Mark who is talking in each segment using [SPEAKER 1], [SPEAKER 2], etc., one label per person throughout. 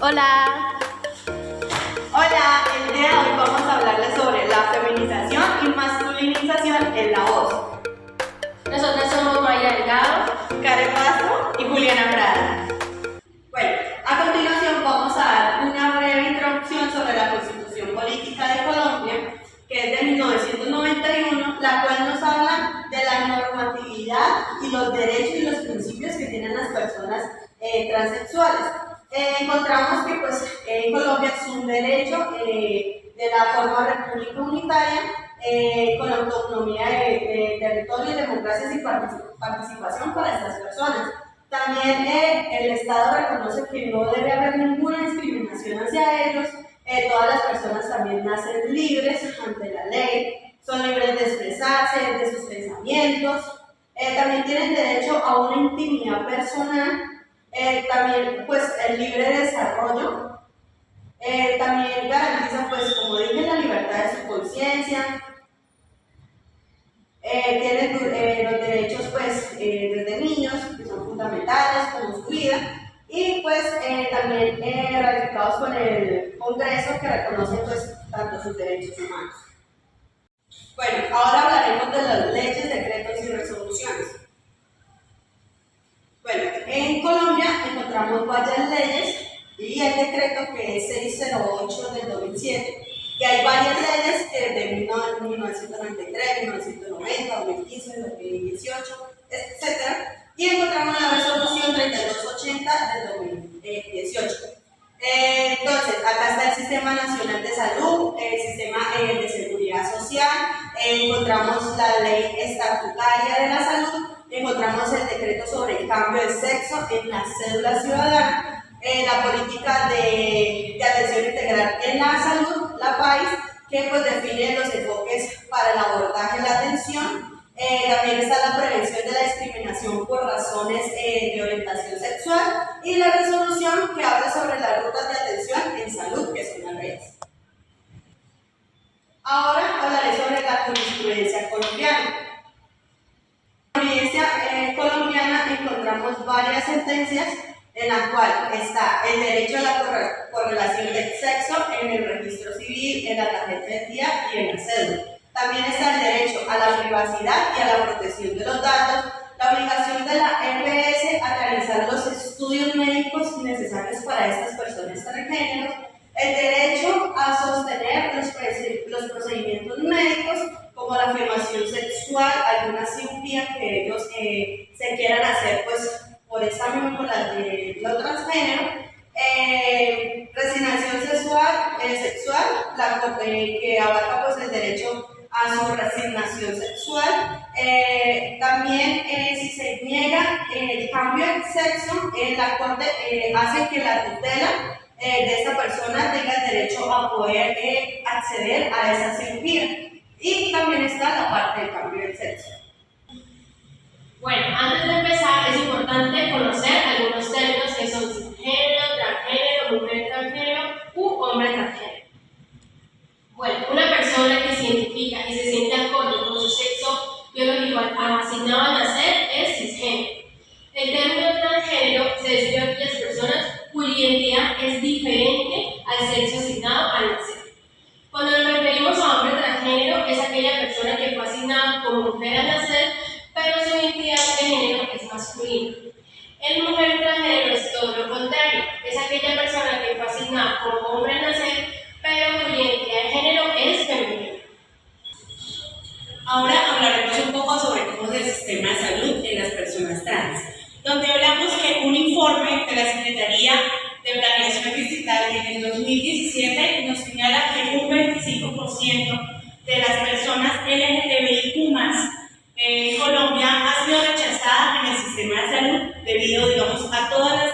[SPEAKER 1] Hola.
[SPEAKER 2] Hola, el día de hoy vamos a hablarles sobre la feminización y masculinización en la voz.
[SPEAKER 1] Nosotras somos Maya Delgado,
[SPEAKER 2] Karen Castro y Juliana Prada. Bueno, a continuación vamos a dar una breve introducción sobre la Constitución Política de Colombia, que es de 1991, la cual nos habla de la normatividad y los derechos y los principios que tienen las personas transexuales. Encontramos que en Colombia es un derecho de la forma república unitaria con autonomía de territorio, democracia y participación para estas personas. También el Estado reconoce que no debe haber ninguna discriminación hacia ellos. Todas las personas también nacen libres ante la ley, son libres de expresarse, de sus pensamientos, también tienen derecho a una intimidad personal. También el libre desarrollo, también garantiza como dije la libertad de su conciencia, tienen los derechos desde niños que son fundamentales como su vida y también ratificados con el Congreso que reconoce tanto sus derechos humanos. Bueno, ahora hablaremos de las leyes, decretos y resoluciones. Bueno, en Colombia encontramos varias leyes y el decreto que es 608 del 2007, y hay varias leyes que de 1993, 1990, 2015, 2018, etc. Y encontramos la resolución 3280 del 2018. Entonces, acá está el Sistema Nacional de Salud, el Sistema de Seguridad Social, encontramos la Ley Estatutaria de la Salud, encontramos el decreto sobre el cambio de sexo en la cédula ciudadana, la política de atención integral en la salud, la PAIS, que define los enfoques para el abordaje y la atención. También está la prevención de la discriminación por razones de orientación sexual y la resolución que habla sobre las rutas de atención en salud, que son las redes. Ahora hablaré sobre la jurisprudencia colombiana. En la jurisprudencia colombiana encontramos varias sentencias en la cual está el derecho a la correlación del sexo en el registro civil, en la tarjeta de identidad y en la cédula. También está el derecho a la privacidad y a la protección de los datos, la obligación de la EPS a realizar los estudios médicos necesarios para estas personas transgénero, el derecho a sostener los procedimientos médicos como la afirmación sexual, alguna cirugía que ellos se quieran hacer por esta misma, por lo transgénero, resignación sexual, que abarca el derecho a su resignación sexual. También si se niega el cambio de sexo, la Corte hace que la tutela de esta persona tenga el derecho a poder acceder a esa cirugía. Y también está la parte del cambio de sexo.
[SPEAKER 1] Bueno, antes de empezar es importante conocer algunos términos que son cisgénero, transgénero, mujer transgénero u hombre transgénero. Bueno, una persona que se identifica y se siente acorde con su sexo biológico asignado al nacer es cisgénero. El término transgénero se describe a aquellas personas cuya identidad es diferente al sexo asignado al nacer. Cuando nos referimos a hombre transgénero, es aquella persona que fue asignada como mujer al nacer, pero su identidad de género es masculina. El mujer transgénero es todo lo contrario, es aquella persona que fue asignada como hombre al nacer, pero cuya identidad de género es femenina.
[SPEAKER 3] Ahora hablaremos un poco sobre cómo es el sistema de salud en las personas trans, donde hablamos que un informe de la Secretaría de Planeación Digital en el 2017 nos señala que un 25% de las personas LGTBIQ+ en Colombia ha sido rechazada en el sistema de salud debido, a todas las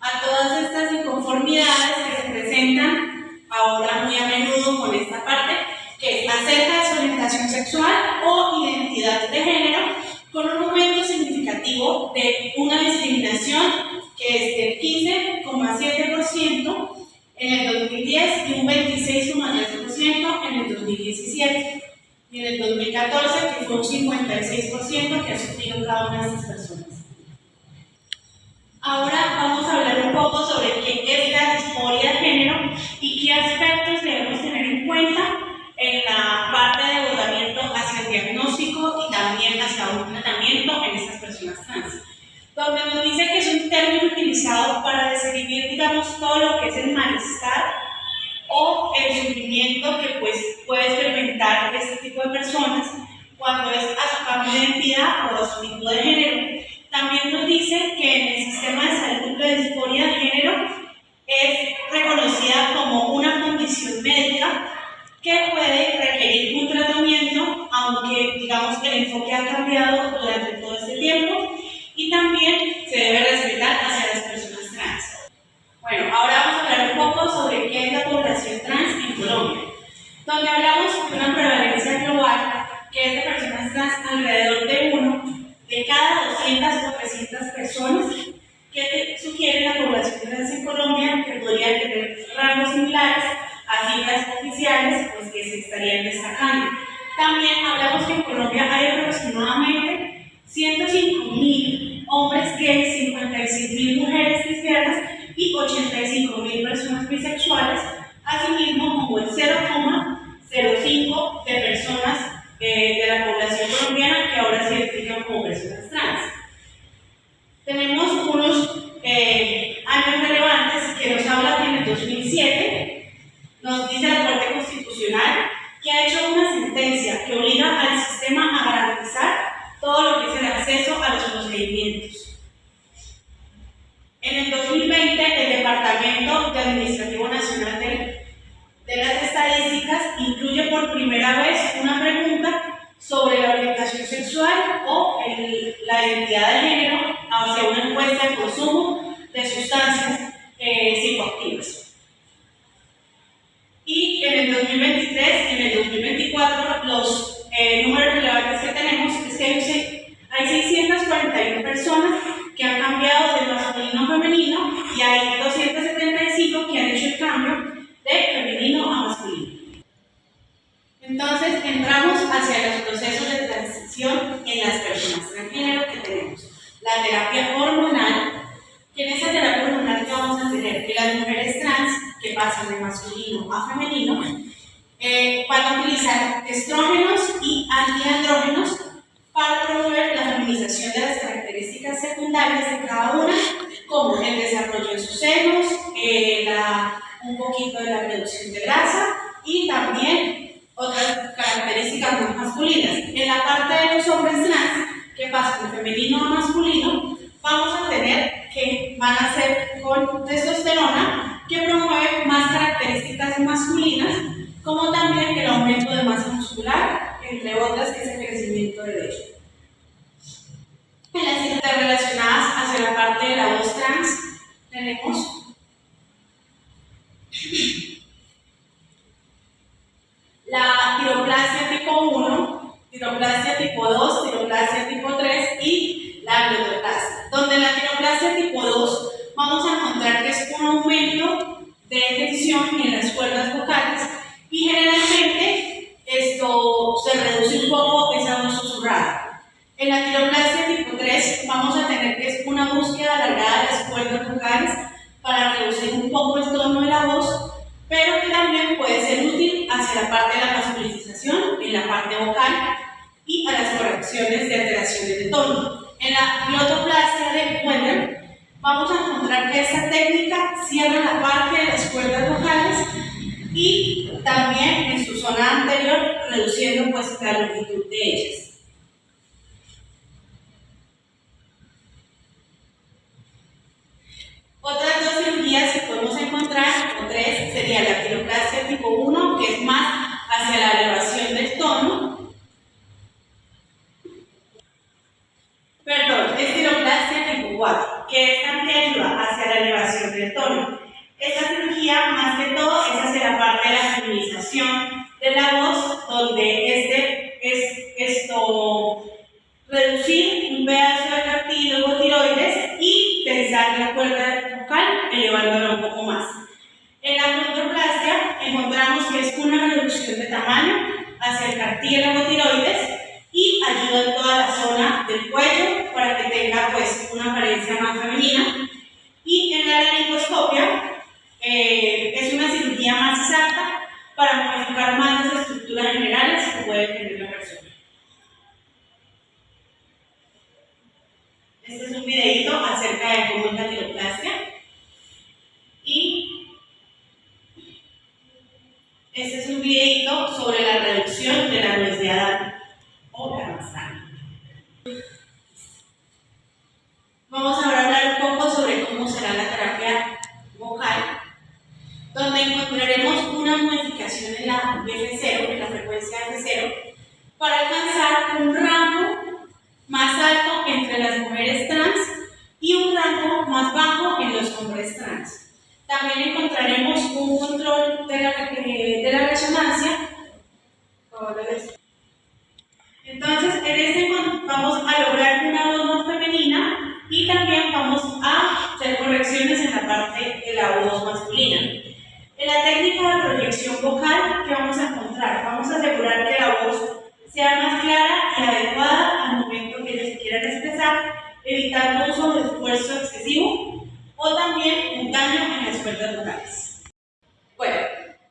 [SPEAKER 3] a todas estas inconformidades que se presentan ahora muy a menudo con esta parte, que es acerca de su orientación sexual o identidad de género, con un aumento significativo de una discriminación que es del 15,7% en el 2010 y un 26,3% en el 2017. Y en el 2014, que fue un 56% que ha sufrido cada una de estas personas. personas trans, donde nos dice que es un término utilizado para describir, digamos, todo lo que es el malestar o el sufrimiento que pues, puede experimentar este tipo de personas cuando es a su cambio de identidad o a su tipo de género. También nos dice que en el sistema de salud la disforia de género es reconocida como una condición médica que puede requerir un tratamiento, aunque digamos que el enfoque ha cambiado durante todo este tiempo, y también se debe respetar hacia las personas trans. Bueno, ahora vamos a hablar un poco sobre qué es la población trans en Colombia, donde hablamos de una prevalencia global que es de personas trans alrededor de 1 de cada 200 o 300 personas, que sugiere la población trans en Colombia, que podría tener rangos similares a cifras oficiales pues, que se estarían destacando. También hablamos que en Colombia hay aproximadamente 105.000 hombres gays, 56.000 mujeres lesbianas y 85.000 personas bisexuales, asimismo como el 0,05 de personas de la población colombiana que ahora se identifican como personas trans. Tenemos unos años relevantes que nos habla que en el 2007 nos dice la Corte Constitucional que ha hecho una sentencia que obliga al sistema a garantizar todo lo que es el acceso a los procedimientos. En el 2020, el Departamento de Administrativo Nacional de las Estadísticas incluye por primera vez una pregunta sobre la orientación sexual o la identidad de género hacia una encuesta de consumo de sustancias psicoactivas. Y en el 2023 y en el 2024 los números relevantes que tenemos es que hay 641 personas que han cambiado de masculino a femenino y hay 275 que han hecho el cambio de femenino a masculino. Entonces entramos hacia los procesos de transición en las personas transgénero que tenemos. La terapia hormonal, que en esa terapia hormonal que vamos a tener que las mujeres trans que pasan de masculino a femenino van a utilizar estrógenos y antiandrógenos para promover la feminización de las características secundarias de cada una, como el desarrollo de sus senos, un poquito de la reducción de grasa y también otras características más masculinas. En la parte de los hombres trans, que pasan de femenino a masculino, vamos a tener que van a ser con testosterona, que promueve más características masculinas, como también el aumento de masa muscular, entre otras, que es el crecimiento de vello. En las citas relacionadas hacia la parte de la voz trans, tenemos la tiroplasia tipo 1, tiroplasia tipo 2, tiroplasia tipo 3 y la gliotoplasia. Donde en la tiroplasia tipo 2 vamos a encontrar que es un aumento de tensión en las cuerdas vocales y generalmente esto se reduce un poco esa voz susurrada. En la tiroplasia tipo 3 vamos a tener que es una búsqueda alargada de las cuerdas vocales para reducir un poco el tono de la voz, pero que también puede ser útil hacia la parte de la masculinización, en la parte vocal y a las correcciones de alteraciones de tono. En la glotoplastia de Wender vamos a encontrar que esta técnica cierra la parte de las cuerdas vocales y también en su zona anterior reduciendo pues la longitud de ellas. Otras dos cirugías que podemos encontrar, o tres, sería la tiroplasia tipo 1, que es más hacia la elevación del tono. Perdón, es tiroplasia tipo 4, que es también ayuda hacia la elevación del tono. Esta cirugía, más que todo, es hacia la parte de la feminización de la voz, donde reducir un pedazo de cartílago tiroides y tensar la cuerda vocal, elevándola un poco más. En la condroplastia encontramos que es una reducción de tamaño hacia el cartílago tiroides y ayuda en toda la zona del cuello para que tenga pues una apariencia más femenina. Y en la laringoscopia es una cirugía más exacta para modificar más las estructuras generales que puede tener la persona. Este es un videito acerca de cómo es la tiroplastia. Y este es un videito sobre la reducción de la nuez de Adán o la manzana. Vamos ahora a hablar un poco sobre cómo será la terapia vocal, donde encontraremos una modificación en la BF0, en la frecuencia F0, para alcanzar un rango más alto entre las mujeres trans y un rango más bajo en los hombres trans. También encontraremos un control de la resonancia. Entonces, en este vamos a lograr una voz más femenina y también vamos a hacer correcciones en la parte de la voz masculina. En la técnica de proyección vocal, ¿qué vamos a encontrar? Vamos a asegurar que la voz sea más clara y adecuada al momento que ellos se quieran expresar, evitando uso de esfuerzo excesivo o también un daño en las cuerdas vocales.
[SPEAKER 2] Bueno,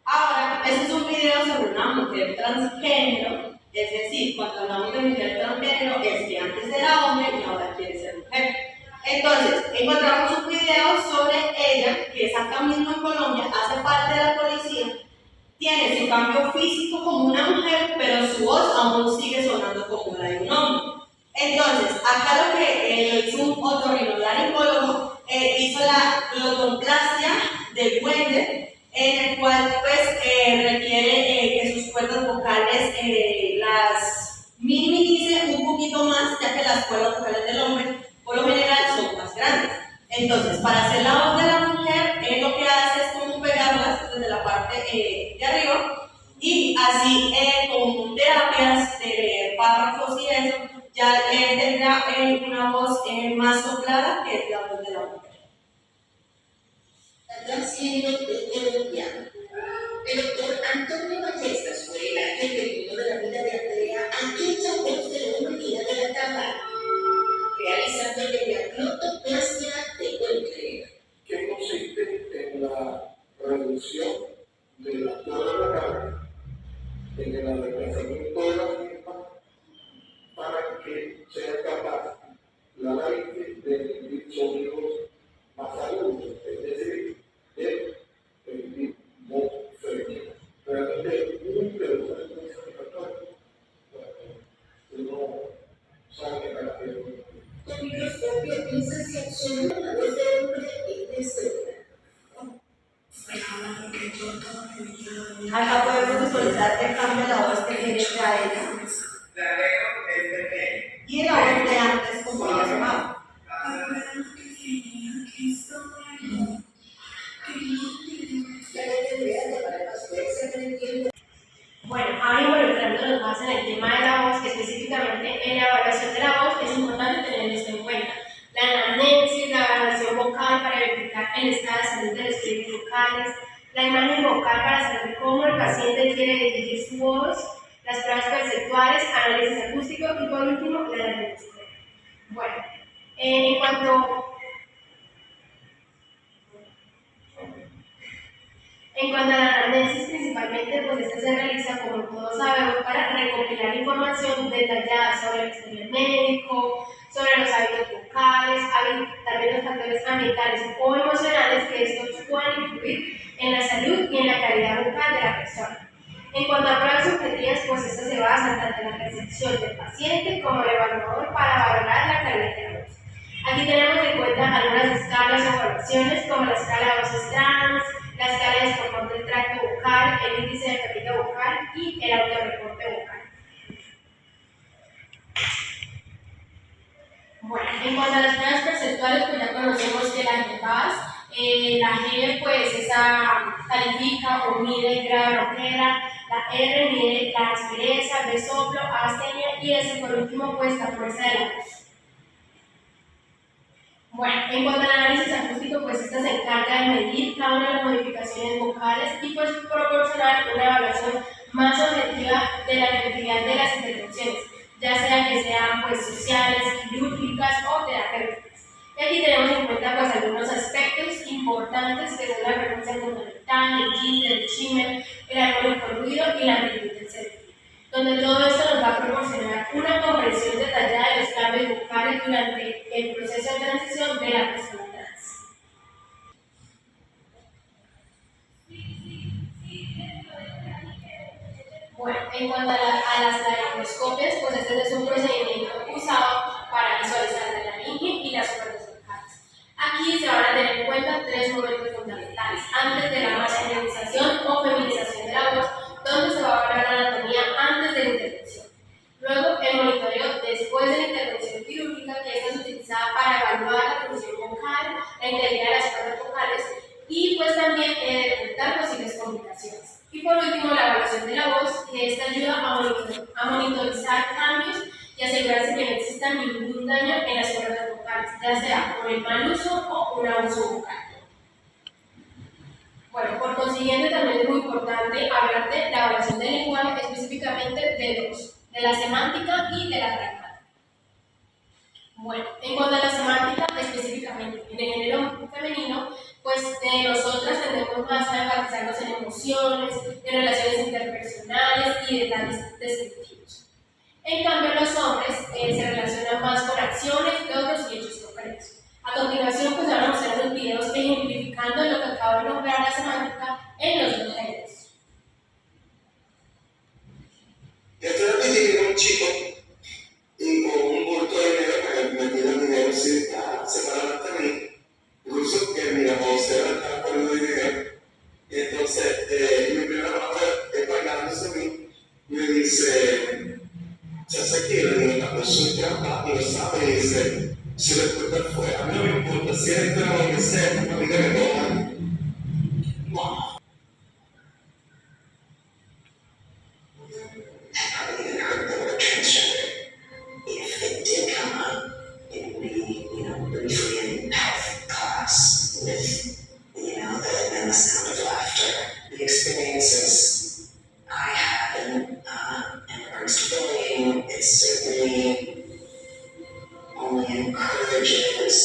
[SPEAKER 2] ahora, este es un video sobre una mujer transgénero, es decir, cuando hablamos de mujer transgénero es que antes era hombre y ahora quiere ser mujer. Entonces, encontramos un video sobre ella, que es acá mismo en Colombia, hace parte de la policía, tiene su cambio físico como una mujer, pero su voz aún sigue sonando como la de un hombre. Entonces, acá lo que lo hizo un otorrinolaringólogo, hizo la glotomplastia del Wender, en el cual pues requiere que sus cuerdas vocales las minimice un poquito más, ya que las cuerdas vocales del hombre por lo general son más grandes. Entonces, para hacer la voz de la mujer, lo que hace es como pegarlas desde la parte de arriba y así con terapias de párrafos y eso, ya tendrá una voz más soplada que es la voz de la mujer.
[SPEAKER 4] Transgénero de Colombia. El doctor Antonio Ballestas fue el agente del mundo de la vida de Andrea, aquella voz del hombre que ya de la cama, realizando la glotoplástia de Wender,
[SPEAKER 5] que consiste en la reducción de la altura de la cara, en el desplazamiento de la misma, para que sea capaz la laringe de emitir sonidos más agudos, es decir, de emitir voz femenina. Realmente muy interesante uno sabe la característica.
[SPEAKER 4] con microscopio piensa si absorbe la voz del hombre en este
[SPEAKER 2] Acá podemos visualizar el cambio de la voz que tiene ya ella y la voz de antes como ella sonaba.
[SPEAKER 1] Bueno, ahora involucrándonos más en el tema de la voz, específicamente en la evaluación de la voz, es importante tener esto en cuenta. La anamnesis, la evaluación vocal para verificar el estado de salud de los fibros vocales, la imagen vocal para saber cómo el paciente quiere dirigir su voz, las pruebas perceptuales, análisis acústico y por último la diagnóstica. Bueno, en cuanto a la anamnesis, principalmente, pues esta se realiza, como todos sabemos, para recopilar información detallada sobre el historial médico, sobre los hábitos vocales, también los factores ambientales o emocionales que estos puedan influir en la salud y en la calidad vocal de la persona. En cuanto a pruebas subjetivas, pues estas se basan tanto en la percepción del paciente como el evaluador para valorar la calidad de la voz. Aquí tenemos en cuenta algunas escalas o evaluaciones como la escala de voces trans, la escala de estropón del tracto vocal, el índice de fatiga vocal y el autorreporte vocal. Bueno, en cuanto a las pruebas perceptuales, pues ya conocemos que la G pues esa califica o mide el grado de ronquera, la R mide la aspereza, el soplo, astenia y S por último pues la fuerza de la voz. Bueno, en cuanto al análisis acústico, pues esta se encarga de medir cada una de las modificaciones vocales y pues proporcionar una evaluación más objetiva de la efectividad de las intervenciones, ya sea que sean pues sociales, quirúrgicas o terapéuticas. Y aquí tenemos en cuenta pues algunos aspectos importantes que son la frecuencia fundamental, el jitter, el shimmer, el armónico ruido y la amplitud del cerebro. donde todo esto nos va a proporcionar una comprensión detallada de los cambios vocales durante el proceso de transición de la persona trans. Bueno, en cuanto a las laringoscopias, pues este es un procedimiento usado para visualizar la laringe y las cuerdas vocales. Aquí se van a tener en cuenta tres momentos fundamentales: antes de la masculinización o feminización de la voz, donde se va a evaluar la anatomía antes de la intervención. Luego, el monitoreo después de la intervención quirúrgica, que esta es utilizada para evaluar la función vocal, la integridad de las cuerdas vocales y pues también detectar posibles complicaciones. Y por último, la evaluación de la voz, que esta ayuda a monitorizar cambios y asegurarse que no exista ningún daño en las cuerdas vocales, ya sea por el mal uso o un abuso vocal. Bueno, por consiguiente también es muy importante hablar de la evaluación del lenguaje, específicamente de la semántica y de la pragmática. Bueno, en cuanto a la semántica, específicamente en el género femenino, pues nosotras tendemos más a enfatizarnos en emociones, en relaciones interpersonales y detalles descriptivos. En cambio, los hombres se relacionan más con acciones, logros y hechos concretos. A continuación, pues vamos a hacer unos videos ejemplificando lo que acabo de nombrar la semántica en los dos géneros.
[SPEAKER 6] Yo estoy aquí con un chico y con un bulto de dinero que me pide dinero separadamente a mí. Incluso que mi amor se va a estar poniendo dinero. Y entonces, mi primera palabra es bailándose a mí. Me dice, se hace aquí, le digo, la persona que habla y lo sabe, y dice, si le puede estar fuera, a mí no me importa si es este o que sea, una amiga que coja. Wow.
[SPEAKER 4] Probably even heard the word transgender. If it did come up, it would be, briefly in health class with, the sound of laughter. The experiences I had in regards to bullying, it certainly only encourages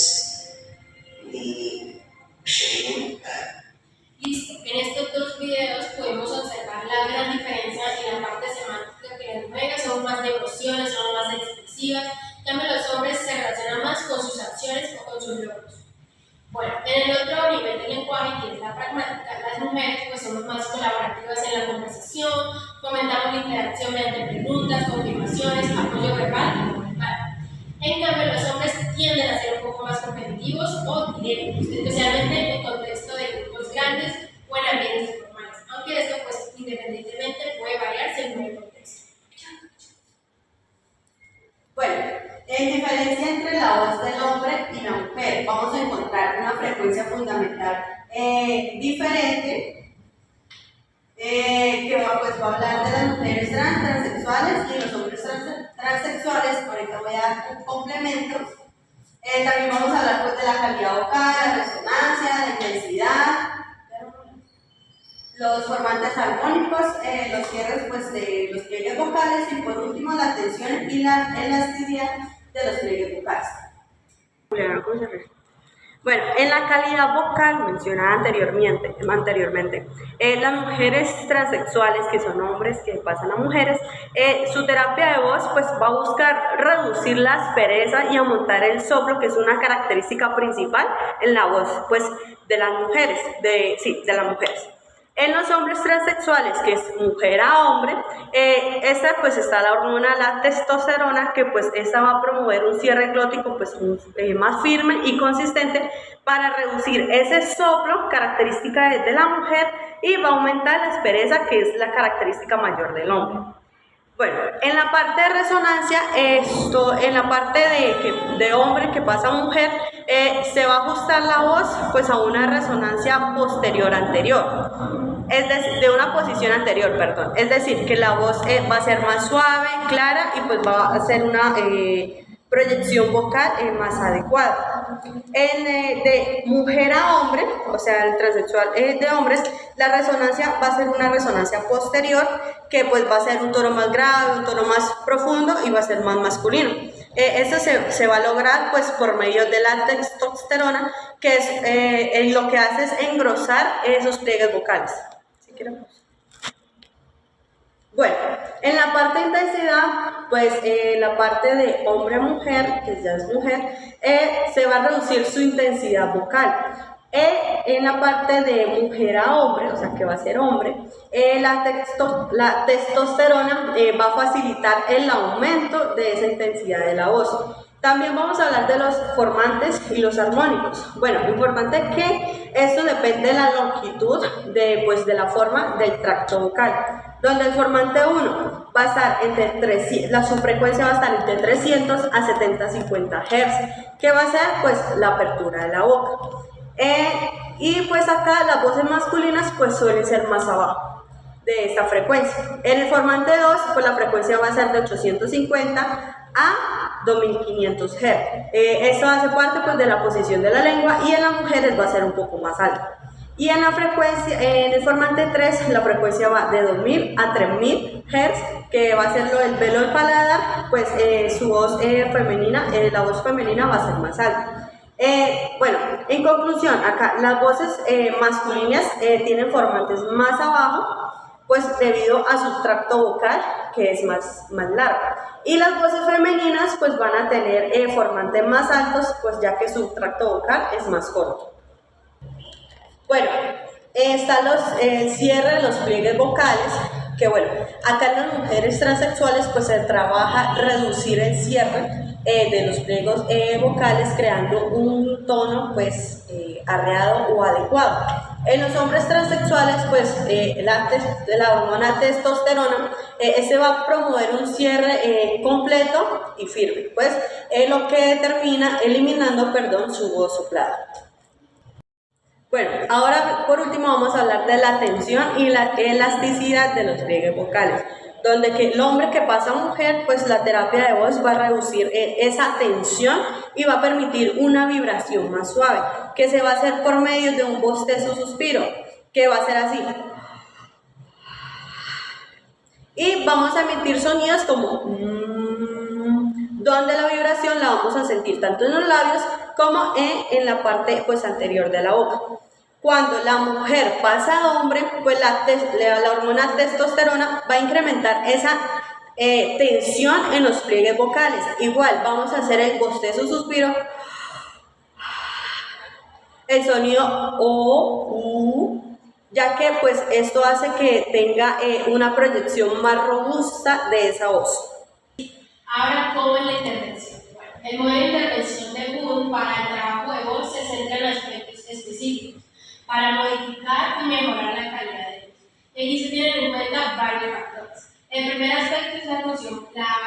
[SPEAKER 4] the shame that
[SPEAKER 1] Listo, en estos dos videos podemos observar la gran diferencia en la parte semántica, que las mujeres son más de emociones, son más expresivas, en cambio los hombres se relacionan más con sus acciones o con sus logros. Bueno, en el otro nivel del lenguaje, que es la pragmática, las mujeres pues somos más colaborativas en la conversación, fomentamos la interacción mediante preguntas, confirmaciones, apoyo verbal y no verbal. En cambio, los hombres tienden a ser un poco más competitivos o directos, especialmente en contexto de grupos grandes o en ambientes formales, aunque esto, pues, independientemente puede variar según el contexto.
[SPEAKER 2] Bueno, en diferencia entre la voz del hombre y la mujer, vamos a encontrar una frecuencia fundamental diferente, que pues, va a hablar de las mujeres transexuales y los hombres transexuales. Ahorita voy a dar un complemento. También vamos a hablar pues, de la calidad vocal, la resonancia, la intensidad, los formantes armónicos, los cierres pues, de los pliegues vocales y por último la tensión y la elasticidad de los pliegues vocales. Bueno, en la calidad vocal mencionada anteriormente, las mujeres transexuales, que son hombres que pasan a mujeres, su terapia de voz pues, va a buscar reducir la aspereza y aumentar el soplo, que es una característica principal en la voz pues, de las mujeres, de las mujeres. En los hombres transexuales, que es mujer a hombre, esta pues está la hormona, la testosterona, que pues esta va a promover un cierre glótico pues más firme y consistente para reducir ese soplo, característica de la mujer, y va a aumentar la aspereza, que es la característica mayor del hombre. Bueno, en la parte de resonancia, en la parte de hombre que pasa a mujer, se va a ajustar la voz pues a una resonancia anterior, es decir, de una posición anterior, perdón. Es decir, que la voz va a ser más suave, clara y pues va a hacer una proyección vocal más adecuada. De mujer a hombre, o sea, el transexual de hombres, la resonancia va a ser una resonancia posterior, que pues va a ser un tono más grave, un tono más profundo y va a ser más masculino. Esto se va a lograr pues por medio de la testosterona, que es lo que hace es engrosar esos pliegues vocales. Si queremos. Bueno, en la parte de intensidad, pues la parte de hombre a mujer, que ya es mujer, se va a reducir su intensidad vocal. En la parte de mujer a hombre, o sea que va a ser hombre, la testosterona va a facilitar el aumento de esa intensidad de la voz. También vamos a hablar de los formantes y los armónicos. Bueno, importante que esto depende de la longitud de la forma del tracto vocal, donde el formante 1 va a estar entre 300, su frecuencia va a estar entre 300 a 750 Hz, que va a ser pues la apertura de la boca. Y pues acá las voces masculinas pues suelen ser más abajo de esta frecuencia. En el formante 2 pues la frecuencia va a ser de 850 a 2500 Hz. Esto hace parte pues de la posición de la lengua y en las mujeres va a ser un poco más alta. Y en la frecuencia, en el formante 3, la frecuencia va de 2000 a 3000 Hz, que va a ser lo del velo del paladar, pues su voz femenina, la voz femenina va a ser más alta. Bueno, en conclusión, acá las voces masculinas tienen formantes más abajo, pues debido a su tracto vocal, que es más largo. Y las voces femeninas pues van a tener formantes más altos, pues ya que su tracto vocal es más corto. Bueno, están el cierre de los pliegues vocales, que bueno, acá en las mujeres transexuales pues se trabaja reducir el cierre de los pliegues vocales creando un tono pues arreado o adecuado. En los hombres transexuales pues la hormona testosterona se va a promover un cierre completo y firme, pues lo que termina eliminando su voz soplada. Bueno, ahora por último vamos a hablar de la tensión y la elasticidad de los pliegues vocales, donde que el hombre que pasa a mujer, pues la terapia de voz va a reducir esa tensión y va a permitir una vibración más suave, que se va a hacer por medio de un bostezo suspiro, que va a ser así. Y vamos a emitir sonidos como donde la vibración la vamos a sentir tanto en los labios como en la parte pues anterior de la boca. Cuando la mujer pasa a hombre, pues la hormona testosterona va a incrementar esa tensión en los pliegues vocales. Igual vamos a hacer el bostezo suspiro, el sonido O, U, ya que pues esto hace que tenga una proyección más robusta de esa voz.
[SPEAKER 1] Ahora, ¿cómo es la intervención? Bueno, el modelo de intervención de Wood para el trabajo de voz se centra en aspectos específicos para modificar y mejorar la calidad de voz. Aquí se tienen en cuenta varios factores. El primer aspecto es la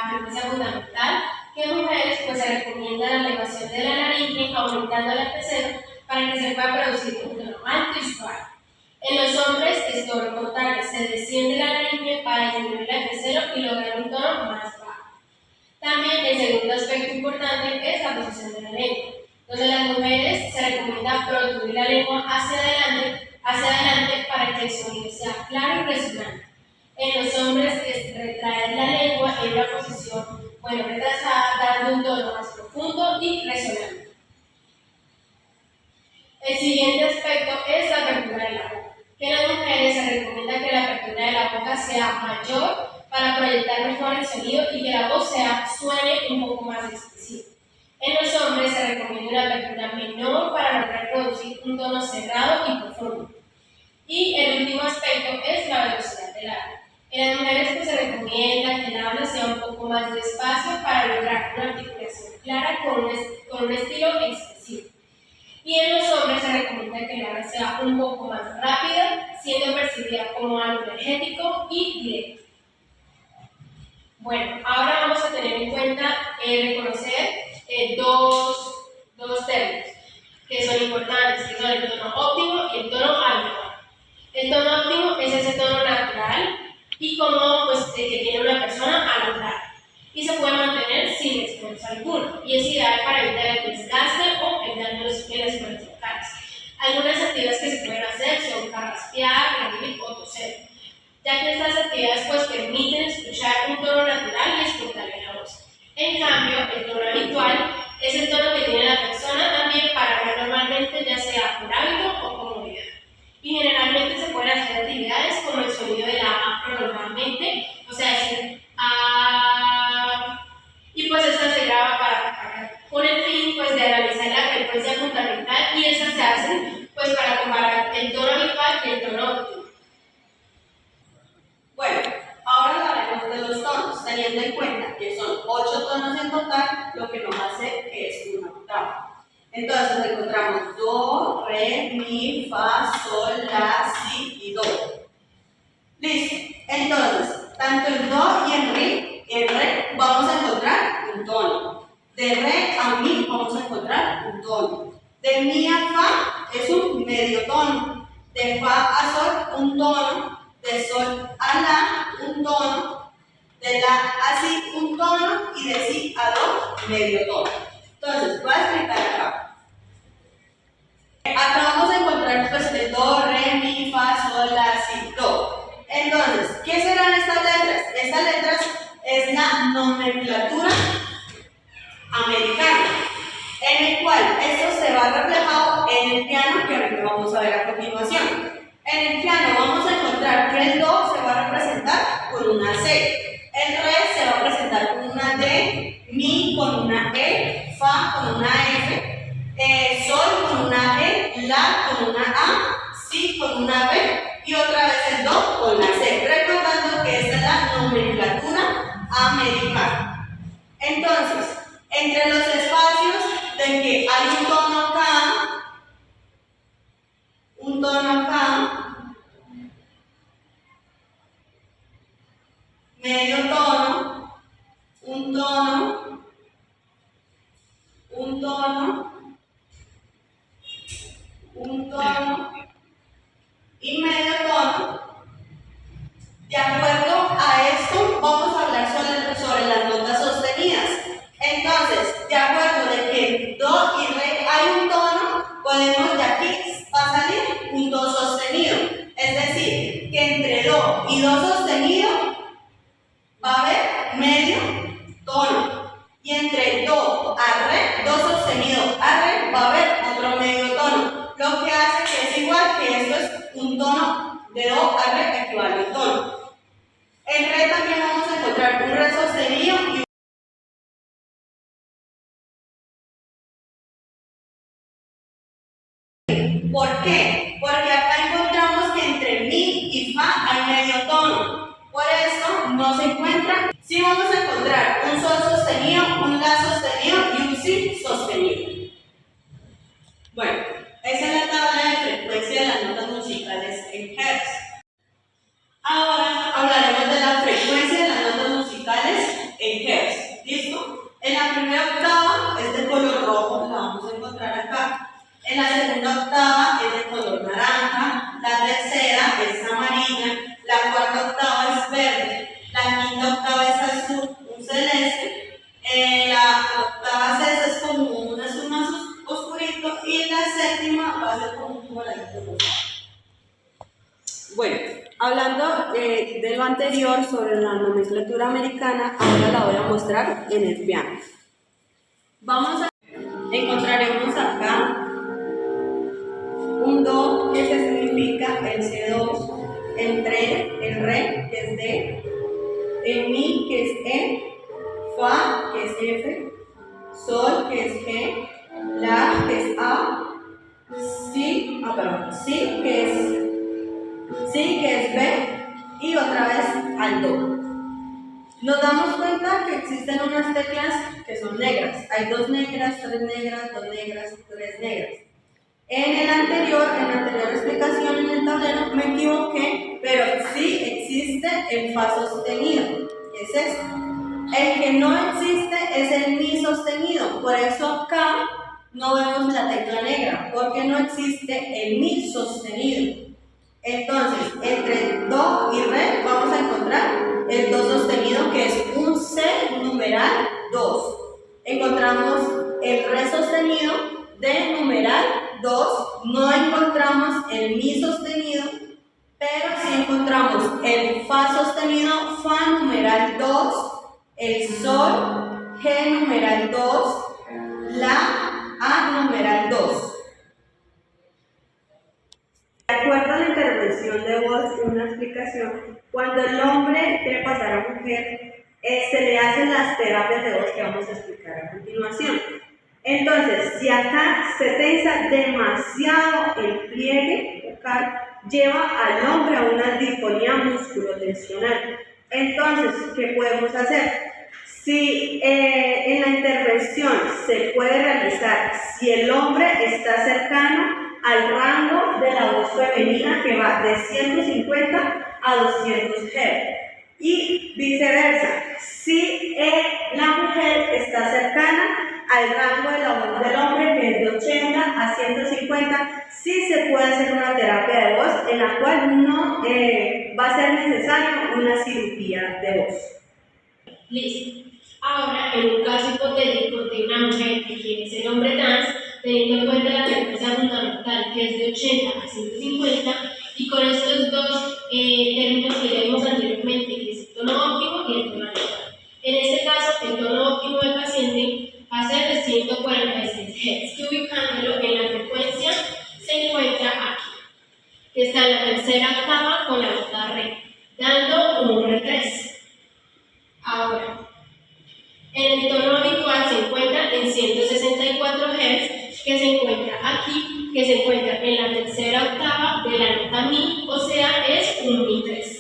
[SPEAKER 1] frecuencia fundamental, que en mujeres pues, se recomienda la elevación de la laringe aumentando la pecera para que se pueda producir un tono alto y suave. En los hombres es todo lo contrario, se desciende la laringe para disminuir la pecera y lograr un tono más bajo. También el segundo aspecto importante es la posición de la lengua, donde las mujeres se recomienda protruir la lengua hacia adelante para que el sonido sea claro y resonante. En los hombres es retraer la lengua en una posición retrasada, dando un tono más profundo y resonante. El siguiente aspecto es la apertura de la boca, que en las mujeres se recomienda que la apertura de la boca sea mayor para proyectar mejor el sonido y que la voz suene un poco más expresiva. En los hombres se recomienda una apertura menor para lograr producir un tono cerrado y profundo. Y el último aspecto es la velocidad del habla. En las mujeres pues, se recomienda que el habla sea un poco más despacio para lograr una articulación clara con un estilo expresivo. Y en los hombres se recomienda que el habla sea un poco más rápida, siendo percibida como algo energético y directo. Bueno, ahora vamos a tener en cuenta reconocer dos términos que son importantes, que son el tono óptimo y el tono habitual. El tono óptimo es ese tono natural y cómodo pues, que tiene una persona al hablar y se puede mantener sin esfuerzo alguno y es ideal para evitar el desgaste o el daño en las cuerdas vocales. Algunas actividades que se pueden hacer son carraspear, reír o toser, ya que estas actividades pues, permiten escuchar un tono natural y espontáneo en la voz. En cambio, el tono habitual es el tono que tiene la persona también para hablar normalmente, ya sea por hábito o comodidad. Y generalmente se pueden hacer actividades como el sonido de la A prolongadamente tono óptimo.
[SPEAKER 2] Bueno, ahora hablaremos de los tonos, teniendo en cuenta que son 8 tonos en total, lo que nos hace que es una octava. Entonces encontramos do, re, mi, fa, sol, la, si y do. Listo. Entonces, tanto en do y en re vamos a encontrar un tono. De re a mi vamos a encontrar un tono. De mi a fa es un medio tono. De fa a sol un tono. De sol a la un tono. De la a si un tono. Y de si a do medio tono. Entonces, voy a explicar acá. Acá vamos a encontrar pues de do, re, mi, fa, sol, la, si, do. Entonces, ¿qué serán estas letras? Estas letras es la nomenclatura americana, en el cual esto se va reflejado en el piano que ahorita vamos a ver a continuación. En el piano vamos a encontrar que el do se va a representar con una C, el re se va a presentar con una D, mi con una E, fa con una F, sol con una E, la con una A, si con una B y otra vez el do con la C, recordando que esta es la nomenclatura americana. Entonces, entre los espacios de que hay un tono acá, medio tono, un tono, un tono, un tono y medio tono. De acuerdo a esto, vamos a hablar sobre las notas sostenidas. Entonces, de acuerdo de que do y re hay un tono, podemos de aquí va a salir un do sostenido. Es decir, que entre do y do sostenido va a haber medio tono. Y entre do a re, do sostenido a re, va a haber otro medio tono. Lo que hace que es igual que esto es un tono de do a re equivale a un tono. En re también vamos a encontrar un re sostenido y ¿por qué? Porque acá encontramos que entre mi y fa hay medio tono. Por eso no se encuentra. Sí vamos a encontrar un sol sostenido, un la sostenido y un si sostenido. Bueno, esa es la tabla de frecuencia de las notas musicales en Hertz. Ahora hablaremos de la frecuencia de las notas musicales en Hertz. ¿Listo? En la primera octava es de color rojo, la vamos a encontrar acá. En la segunda octava es de color naranja, la tercera es amarilla, la cuarta octava es verde, la quinta octava es azul, un celeste, la octava sexta es como un azul más oscurito y la séptima va a ser como un moradito rosado. Bueno, hablando de lo anterior sobre la nomenclatura americana, ahora la voy a mostrar en el piano. Encontraremos acá un do que se significa el C2, el re que es D, el mi que es E, fa que es F, sol que es G, la que es A, si que es B y otra vez al do. Nos damos cuenta que existen unas teclas que son negras. Hay 2 negras, 3 negras, 2 negras, 3 negras. En la anterior explicación en el tablero me equivoqué, pero sí existe el fa sostenido, que es este. El que no existe es el mi sostenido, por eso acá no vemos la tecla negra, porque no existe el mi sostenido. Entonces, entre do y re vamos a encontrar el do sostenido, que es un C numeral 2. Encontramos el re sostenido de numeral 2, no encontramos el mi sostenido, pero sí encontramos el fa sostenido, fa numeral 2, el sol, G numeral 2, la, A numeral 2. De acuerdo a la intervención de voz en una explicación, cuando el hombre quiere pasar a mujer, se le hacen las terapias de voz que vamos a explicar a continuación. Entonces, si acá se tensa demasiado el pliegue vocal, lleva al hombre a una disfonía musculotensional. Entonces, ¿qué podemos hacer? Si en la intervención se puede realizar, si el hombre está cercano al rango de la voz femenina que va de 150 a 200 Hz y viceversa, si la mujer está cercana al rango de la voz del hombre que es de 80 a 150, sí se puede hacer una terapia de voz en la cual no va a ser necesaria una cirugía de voz.
[SPEAKER 1] Listo. Ahora, en un caso hipotético de una mujer que quiere ser hombre trans, teniendo en cuenta la frecuencia fundamental que es de 80 a 150, y con estos dos términos que ya vimos anteriormente, que es el tono óptimo y el tono habitual. En este caso, el tono óptimo del paciente va a ser de 146 Hz, que ubicándolo en la frecuencia se encuentra aquí, que está en la tercera octava con la nota re, dando un R3. Ahora, en el tono habitual se encuentra en 164 Hz, que se encuentra aquí, que se encuentra en la tercera octava de la nota mi, o sea, es un mi3.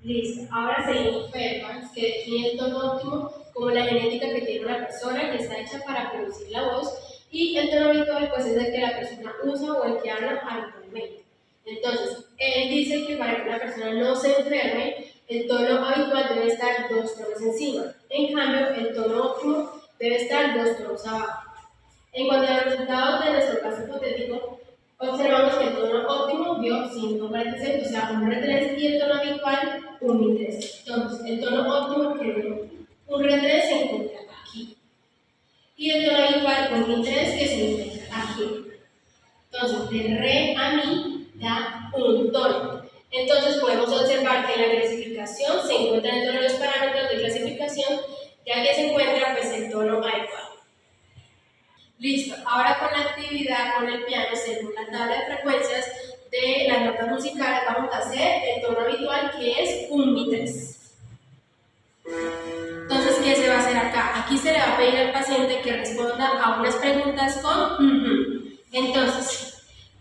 [SPEAKER 1] Listo, ahora seguimos Fairbanks, que define el tono óptimo como la genética que tiene una persona que está hecha para producir la voz, y el tono habitual pues es el que la persona usa o el que habla habitualmente. Entonces, él dice que para que una persona no se enferme, el tono habitual debe estar 2 tonos encima. En cambio, el tono óptimo debe estar 2 tonos abajo. En cuanto a los resultados de nuestro caso hipotético, observamos que el tono óptimo dio 146, o sea, un R3, y el tono habitual un Mi3. Entonces, el tono óptimo que dio un R3 se encuentra aquí. Y el tono habitual un Mi3 que se encuentra aquí. Entonces, de re a mi da un tono. Entonces, podemos observar que la clasificación se encuentra dentro de los parámetros de clasificación, ya que se encuentra pues, el tono adecuado. Listo, ahora con la actividad con el piano, según la tabla de frecuencias de las notas musicales, vamos a hacer el tono habitual que es un Mi3. Entonces, ¿qué se va a hacer acá? Aquí se le va a pedir al paciente que responda a unas preguntas con Entonces,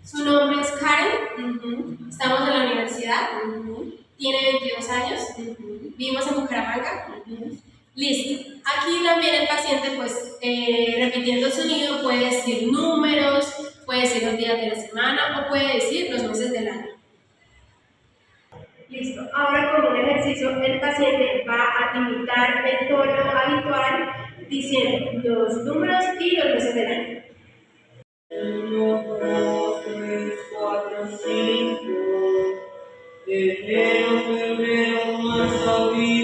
[SPEAKER 1] su nombre es Karen, estamos en la universidad, tiene 22 años, vivimos en Bucaramanga. Listo. Aquí también el paciente, pues, repitiendo el sonido, puede decir números, puede decir los días de la semana o puede decir los meses del año. Listo. Ahora, como un ejercicio, el paciente va a imitar el tono habitual diciendo los números y los meses del año.
[SPEAKER 7] 1, 2, 3, 4, 5, enero, febrero, marzo, abril.